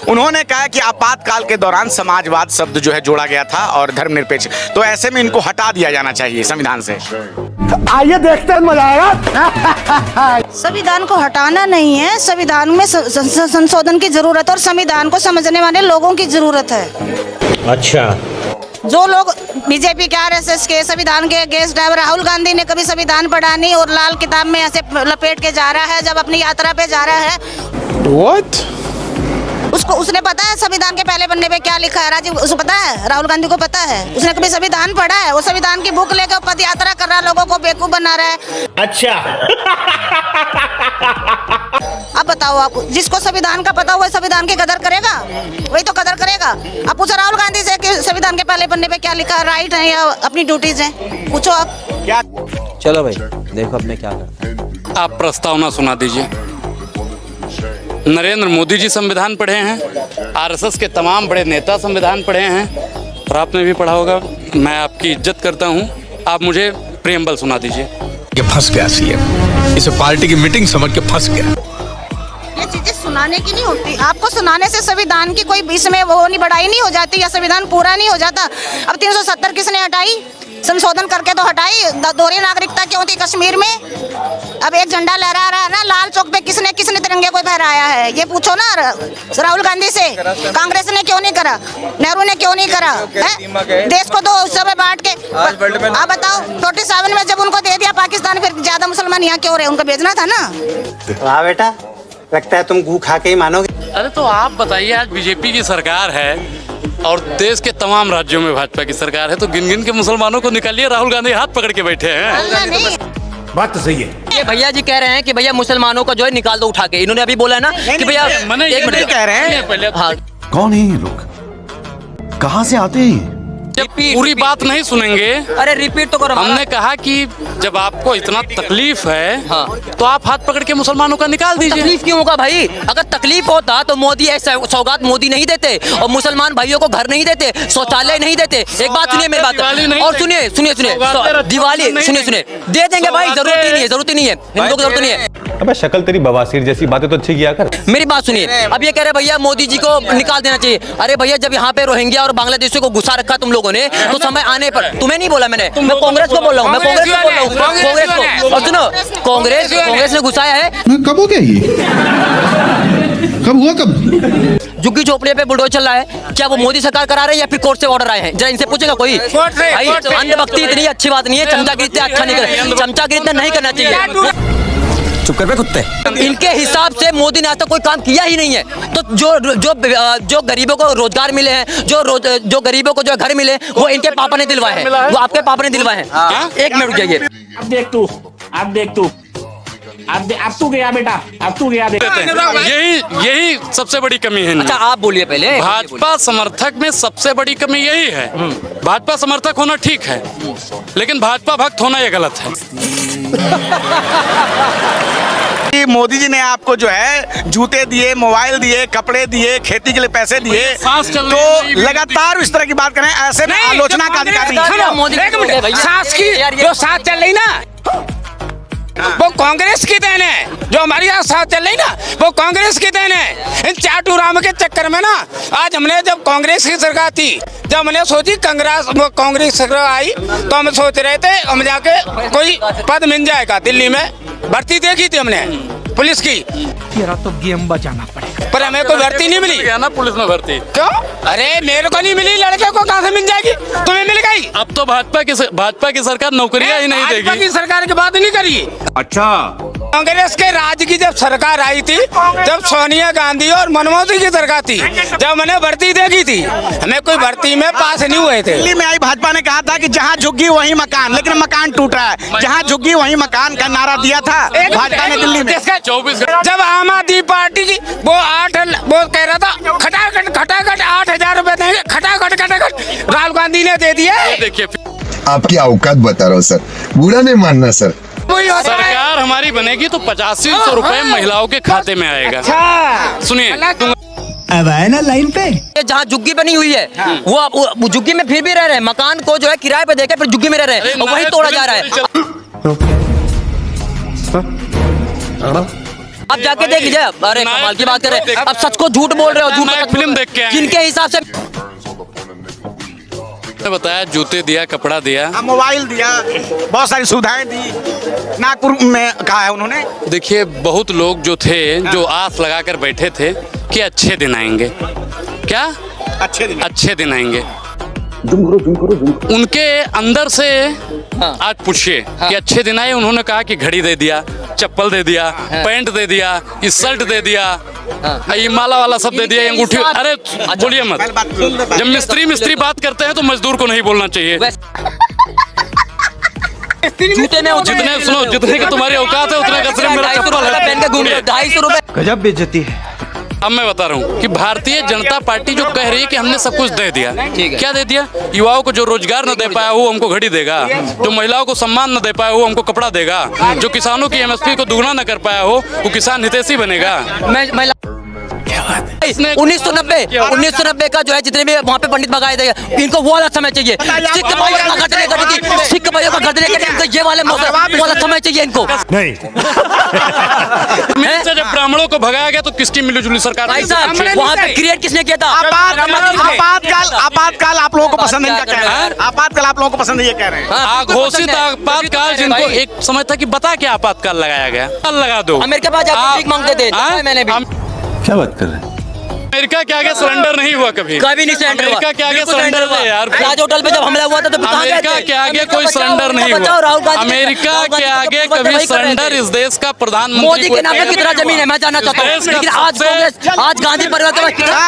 उन्होंने कहा कि आपातकाल के दौरान समाजवाद शब्द जो है जोड़ा गया था और धर्मनिरपेक्ष, तो ऐसे में इनको हटा दिया जाना चाहिए संविधान से। आइए देखते हैं, मजा आएगा। संविधान को हटाना नहीं है, संविधान में संशोधन की जरूरत है और संविधान को समझने वाले लोगों की जरूरत है। अच्छा, जो लोग बीजेपी के, आरएसएस के, संविधान के गेस्ट ड्राइवर, राहुल गांधी ने कभी संविधान पढ़ा नहीं और लाल किताब में ऐसे लपेट के जा रहा है जब अपनी यात्रा पे जा रहा है। What? उसने पता है संविधान के पहले पन्ने पे क्या लिखा है? राजीव, उसको पता है? राहुल गांधी को पता है? उसने कभी संविधान पढ़ा है? वो संविधान की बुक लेकर पद यात्रा कर रहा है, लोगों को बेवकूफ बना रहा है। अच्छा। अब बताओ, आप जिसको संविधान का पता हुआ संविधान की कदर करेगा? वही तो कदर करेगा। अब पूछो राहुल गांधी से कि संविधान के पहले पन्ने पे क्या लिखा है, राइट है या अपनी ड्यूटीज है? पूछो आप। क्या? चलो भाई, देखो अब मैं क्या करता हूँ। आप प्रस्तावना सुना दीजिए। नरेंद्र मोदी जी संविधान पढ़े हैं, आरएसएस के तमाम बड़े नेता संविधान पढ़े हैं और आपने भी पढ़ा होगा। मैं आपकी इज्जत करता हूं, आप मुझे प्रेम्बल सुना दीजिए। ये फंस गया सीएम, इसे पार्टी की मीटिंग समझ के फंस गया। ये चीजें सुनाने की नहीं होती। आपको सुनाने से संविधान की कोई इसमें वो नहीं, बढ़ाई नहीं हो जाती या संविधान पूरा नहीं हो जाता। अब 370 किसने हटाई? संशोधन करके तो हटाई। दोहरी नागरिकता क्यों थी कश्मीर में? अब एक झंडा लहरा रहा है ना लाल चौक पे, किसने तिरंगे को फहराया है? ये पूछो ना राहुल गांधी से। कांग्रेस ने क्यों नहीं करा? नेहरू ने क्यों नहीं करा? देश को तो उस समय बांट के। आप बताओ, 47 में जब उनको दे दिया पाकिस्तान, फिर ज्यादा मुसलमान यहाँ क्यों रहे? उनको भेजना था ना। वाह बेटा, लगता है तुम गू खा के ही मानोगे। अरे तो आप बताइए, आज बीजेपी की सरकार है और देश के तमाम राज्यों में भाजपा की सरकार है, तो गिन गिन के मुसलमानों को निकालिए। राहुल गांधी हाथ पकड़ के बैठे हैं। बात तो सही है। ये भैया जी कह रहे हैं कि भैया मुसलमानों को जो है निकाल दो उठा के। इन्होंने अभी बोला है ना कि भैया एक मिनट कह रहे हैं पहले। हाँ, कौन है ये लोग? कहाँ से आते हैं? जब पूरी बात नहीं सुनेंगे। अरे रिपीट तो करो। हमने कहा कि जब आपको इतना तकलीफ है, हाँ, तो आप हाथ पकड़ के मुसलमानों का निकाल दीजिए। तकलीफ क्यों होगा भाई? अगर तकलीफ होता तो मोदी ऐसा सौगात मोदी नहीं देते और मुसलमान भाइयों को घर नहीं देते, शौचालय नहीं देते। एक बात सुनिए मेरी बात, और सुनिए दिवाली, सुनिए दे देंगे भाई, जरूरत ही नहीं है, हिंदुओं को जरूरत नहीं है। अबे शक्ल तेरी बवासीर जैसी, बातें तो अच्छी किया कर। मेरी बात सुनिए, अब ये कह रहे भैया मोदी जी को निकाल देना चाहिए। अरे भैया, जब यहाँ पे रोहिंग्या और बांग्लादेशियों को घुसा रखा तुम लोगों ने, तो समय आने पर, तुम्हें नहीं बोला मैंने, मैं कांग्रेस को बोल रहा हूँ, कांग्रेस को। और सुनो, कांग्रेस ने घुसाया है। कब हो गया ये? कब हुआ? कब? झुग्गी झोपड़ियों पे बुलडोजर चल रहा है। क्या वो मोदी सरकार करा रहे हैं या फिर कोर्ट से ऑर्डर आए हैं? जरा इनसे पूछेगा कोई? भाई अंधभक्ति इतनी अच्छी बात नहीं है, चमचागिरी इतना अच्छा नहीं, चमचागिरी इतना नहीं करना चाहिए। चुप कर बे कुत्ते। इनके हिसाब से मोदी ने आज तक कोई काम किया ही नहीं है। तो जो गरीबों को रोजगार मिले हैं, जो गरीबों को जो घर मिले, वो इनके पापा ने दिलवाए हैं, वो आपके पापा ने दिलवाए हैं। एक मिनट रुक जाइए। अब देख तू अब तू गया बेटा, अब तू गया। यही सबसे बड़ी कमी है। अच्छा आप बोलिए पहले। भाजपा समर्थक में सबसे बड़ी कमी यही है। भाजपा समर्थक होना ठीक है, लेकिन भाजपा भक्त होना ये गलत है। मोदी जी ने आपको जो है जूते दिए, मोबाइल दिए, कपड़े दिए, खेती के लिए पैसे दिए, तो लगातार इस तरह की बात करें, ऐसे में आलोचना का अधिकार नहीं। सांस की जो साथ चल रही ना, वो कांग्रेस की देन है। जो हमारी यहाँ साथ चल रही ना, वो कांग्रेस की देन है। इन चाटू राम के चक्कर में ना, आज हमने जब कांग्रेस की सरकार थी, जब हमने सोची कांग्रेस सरकार आई, तो हम सोच रहे थे हम जाके कोई पद मिल जाएगा। दिल्ली में भर्ती देखी थी हमने पुलिस की। तेरा तो गेम बचाना पड़ेगा। पर हमें कोई भर्ती नहीं मिली। क्या ना पुलिस में भर्ती? क्यों? अरे मेरे को नहीं मिली, लड़के को कहाँ से मिल जाएगी? तुम्हें मिल गई। अब तो भाजपा की सरकार नौकरियां ही नहीं देगी। भाजपा की सरकार की बात नहीं करी। अच्छा, कांग्रेस के राज की जब सरकार आई थी, जब सोनिया गांधी और मनमोहन सिंह की सरकार थी, जब मैंने भर्ती देखी थी, हमें कोई भर्ती में पास नहीं हुए थे। दिल्ली में आई भाजपा ने कहा था कि जहां झुग्गी वहीं मकान, लेकिन मकान टूट रहा है। जहां झुग्गी वहीं मकान का नारा दिया था भाजपा ने दिल्ली में। 24 जब आम आदमी पार्टी की वो कह रहा था खटाखट 8,000 रुपए देंगे, खटाखट राहुल गांधी ने दे दिए। देखिए, आपकी औकात बता रहा हूँ सर, बुरा नहीं मानना सर। सरकार हमारी बनेगी तो 8500 रुपए महिलाओं के खाते में आएगा। सुनिए, अब आए ना लाइन पे। जहाँ झुग्गी बनी हुई है, वो झुग्गी में फिर भी रह रहे हैं। मकान को जो है किराए पे देके फिर झुग्गी में रह रहे हैं, और वही तोड़ा जा रहा है। आप जाके देख लीजिए। अरे कमाल की बात कर रहे हैं, अब सच को झूठ बोल रहे हो, झूठ मैं को एक फिल्म देख के आया। जिनके हिसाब से बताया जूते दिया, कपड़ा दिया। मोबाइल दिया, बहुत सारी सुविधाएं दी। नागपुर में कहा है उन्होंने। देखिए बहुत लोग जो थे जो आस लगाकर बैठे थे कि अच्छे दिन आएंगे, क्या अच्छे दिन आएंगे, उनके अंदर से आज पूछिए कि अच्छे दिन आए। उन्होंने कहा कि घड़ी दे दिया, चप्पल दे दिया, पैंट दे दिया, इस शर्ट दे दिया, ये माला वाला सब दे दिया, अंगूठी। अरे बोलिए मत, जब मिस्त्री बात करते हैं तो मजदूर को नहीं बोलना चाहिए। जूते में जितने सुनो, जितने की तुम्हारी औकात है उतने का सिर्फ मेरा चप्पल है। पहन के घूम रहे हो, 250 रुपए। गजब बेइज्जती है। अब मैं बता रहा हूँ कि भारतीय जनता पार्टी जो कह रही है कि हमने सब कुछ दे दिया, क्या दे दिया? युवाओं को जो रोजगार न दे पाया वो हमको घड़ी देगा, जो महिलाओं को सम्मान न दे पाया वो हमको कपड़ा देगा, जो किसानों की एमएसपी को दुगना न कर पाया हो वो किसान हितैषी बनेगा। 1990 का जो है जितने भी वहाँ पे पंडित भगाए थे, इनको वो वाला समय चाहिए। सिख भाइयों का गठने करने, सिख भाइयों का गठने करने, इनको ये वाले वाला समय चाहिए इनको। नहीं से जब ब्राह्मणों को भगाया गया तो किसकी मिलीजुली सरकार? भाई साहब वहाँ पे क्रिएट किसने किया था? आपातकाल आप लोगों को पसंद नहीं, क्या कह रहे हैं? आपातकाल आप लोगों को पसंद नहीं, ये कह रहे हैं। घोषित आपातकाल जिनको एक समय था कि बता क्या आपातकाल लगाया गया, लगा दो। अमेरिका पास जाकर भीख मांगते थे, मैंने भी। क्या बात कर रहे हैं? अमेरिका के आगे सरेंडर नहीं हुआ कभी नहीं सरेंडर हुआ। अमेरिका के आगे सरेंडर हुआ यार। ताज होटल पे जब हमला हुआ था तो अमेरिका के आगे कोई सरेंडर नहीं हुआ। अमेरिका के आगे कभी सरेंडर इस देश का प्रधानमंत्री मोदी के नाम पे कितना जमीन है मैं जानना चाहता हूँ। लेकिन आज गांधी परिवार के पास कितना